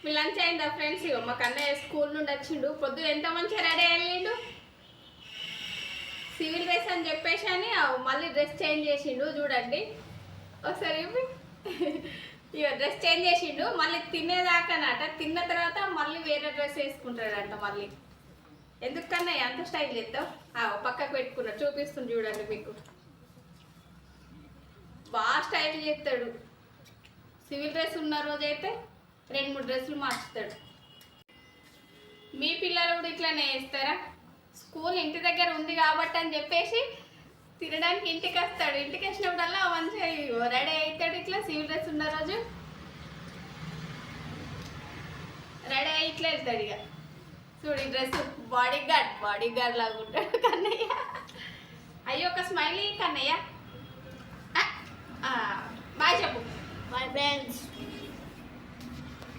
మీ lunch అయిందా friends? మా Kannayya school నుండి వచ్చిండు. పొద్దు ఎంత మంచిగా రెడీ అయ్యిండు. సివిల్ డ్రెస్ అని చెప్పేసి అని మళ్ళీ డ్రెస్ చేంజ్ చేసిండు. చూడండి ఒకసారి ఇక డ్రెస్ చేంజ్ చేసిండు. మళ్ళీ తినేదాకానట. తిన్న తర్వాత మళ్ళీ వేరే డ్రెస్ వేసుకుంటాడంట. మళ్ళీ ఎందుకు కన్నయ్య అంత స్టైల్ చేస్తావు? పక్కకు పెట్టుకున్నాడు. చూపిస్తుంది చూడండి మీకు. బాగా స్టైల్ చేస్తాడు. సివిల్ డ్రెస్ ఉన్న రోజైతే 2-3 డ్రెస్సులు మార్చుతాడు. మీ పిల్లలు కూడా ఇట్లానే వేస్తారా? స్కూల్ ఇంటి దగ్గర ఉంది కాబట్టి అని చెప్పేసి తినడానికి ఇంటికి వస్తాడు. ఇంటికి వచ్చినప్పుడల్లా మంచిగా రెడీ అవుతాడు. ఇట్లా సివిల్ డ్రెస్ ఉన్న రోజు రెడీ అయ్యి ఇట్లా వెళ్తాడు. ఇక చూడు ఈ డ్రెస్ బాడీ గార్డ్ లాగా ఉంటాడు కన్నయ్య. అయ్యో ఒక స్మైలీ కన్నయ్య. బాయ్ చెప్పు. Bye friends.